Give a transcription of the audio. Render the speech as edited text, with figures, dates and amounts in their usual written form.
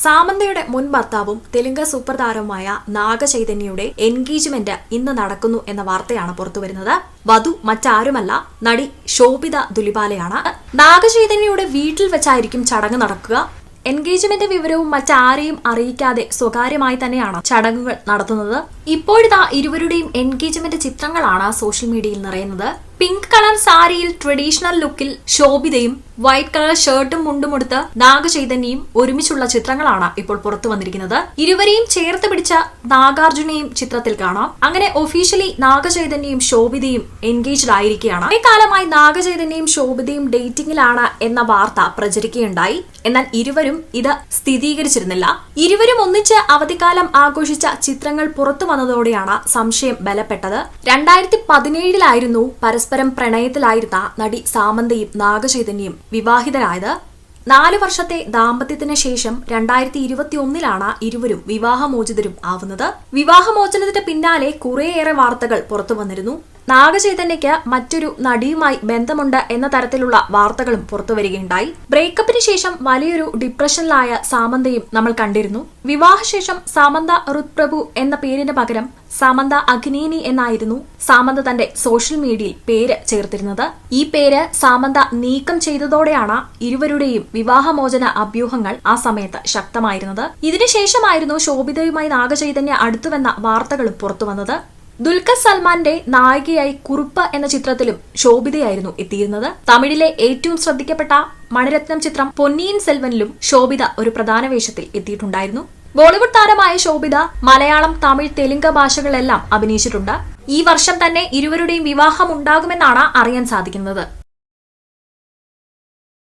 സാമന്തയുടെ മുൻ ഭർത്താവും തെലുങ്ക് സൂപ്പർ താരവുമായ നാഗചൈതന്യയുടെ എൻഗേജ്മെന്റ് ഇന്ന് നടക്കുന്നു എന്ന വാർത്തയാണ് പുറത്തുവരുന്നത്. വധു മറ്റാരുമല്ല, നടി ശോഭിത ദുലിപാലയാണ്. നാഗചൈതന്യയുടെ വീട്ടിൽ വെച്ചായിരിക്കും ചടങ്ങ് നടക്കുക. എൻഗേജ്മെന്റ് വിവരവും മറ്റാരെയും അറിയിക്കാതെ സ്വകാര്യമായി തന്നെയാണ് ചടങ്ങുകൾ നടത്തുന്നത്. ഇപ്പോഴിതാ ഇരുവരുടെയും എൻഗേജ്മെന്റ് ചിത്രങ്ങളാണ് സോഷ്യൽ മീഡിയയിൽ നിറയുന്നത്. പിങ്ക് കളർ സാരിയിൽ ട്രഡീഷണൽ ലുക്കിൽ ശോഭിതയും വൈറ്റ് കളർ ഷർട്ടും മുണ്ടുമെടുത്ത് നാഗചൈതന്യയും ഒരുമിച്ചുള്ള ചിത്രങ്ങളാണ് ഇപ്പോൾ പുറത്തു വന്നിരിക്കുന്നത്. ഇരുവരെയും ചേർത്ത് പിടിച്ച നാഗാർജുനെയും ചിത്രത്തിൽ കാണാം. അങ്ങനെ ഒഫീഷ്യലി നാഗചൈതന്യയും ശോഭിതയും എൻഗേജ്ഡ് ആയിരിക്കുകയാണ്. കാലമായി നാഗചൈതന്യയും ശോഭിതയും ഡേറ്റിംഗിലാണ് എന്ന വാർത്ത പ്രചരിക്കുകയുണ്ടായി. എന്നാൽ ഇരുവരും ഇത് സ്ഥിരീകരിച്ചിരുന്നില്ല. ഇരുവരും ഒന്നിച്ച് അവധിക്കാലം ആഘോഷിച്ച ചിത്രങ്ങൾ പുറത്തു വന്നതോടെയാണ് സംശയം ബലപ്പെട്ടത്. 2017 പരസ്പരം പ്രണയത്തിലായിരുന്ന നടി സാമന്തയും നാഗചൈതന്യയും വിവാഹിതരായത്. 4 വർഷത്തെ ദാമ്പത്യത്തിന് ശേഷം 2021 ഇരുവരും വിവാഹമോചിതരും ആവുന്നത്. വിവാഹമോചനത്തിന് പിന്നാലെ കുറേയേറെ വാർത്തകൾ പുറത്തു വന്നിരുന്നു. നാഗചൈതന്യയ്ക്ക് മറ്റൊരു നടിയുമായി ബന്ധമുണ്ട് എന്ന തരത്തിലുള്ള വാർത്തകളും പുറത്തുവരികയുണ്ടായി. ബ്രേക്കപ്പിന് ശേഷം വലിയൊരു ഡിപ്രഷനിലായ സാമന്തയും നമ്മൾ കണ്ടിരുന്നു. വിവാഹശേഷം സാമന്ത ഋത്പ്രഭു എന്ന പേരിന് പകരം സാമന്ത അഗ്നേനി എന്നായിരുന്നു സാമന്ത തന്റെ സോഷ്യൽ മീഡിയയിൽ പേര് ചേർത്തിരുന്നത്. ഈ പേര് സാമന്ത നീക്കം ചെയ്തതോടെയാണ് ഇരുവരുടെയും വിവാഹമോചന അഭ്യൂഹങ്ങൾ ആ സമയത്ത് ശക്തമായിരുന്നത്. ഇതിനുശേഷമായിരുന്നു ശോഭിതയുമായി നാഗചൈതന്യ അടുത്തുവെന്ന വാർത്തകളും പുറത്തുവന്നത്. ദുൽഖർ സൽമാന്റെ നായികയായി കുറുപ്പ് എന്ന ചിത്രത്തിലും ശോഭിതയായിരുന്നു എത്തിയിരുന്നത്. തമിഴിലെ ഏറ്റവും ശ്രദ്ധിക്കപ്പെട്ട മണിരത്നം ചിത്രം പൊന്നിയിൻ സെൽവനിലും ശോഭിത ഒരു പ്രധാന വേഷത്തിൽ എത്തിയിട്ടുണ്ടായിരുന്നു. ബോളിവുഡ് താരമായ ശോഭിത മലയാളം, തമിഴ്, തെലുങ്ക് ഭാഷകളിലെല്ലാം അഭിനയിച്ചിട്ടുണ്ട്. ഈ വർഷം തന്നെ ഇരുവരുടെയും വിവാഹം ഉണ്ടാകുമെന്നാണ് അറിയാൻ സാധിക്കുന്നത്.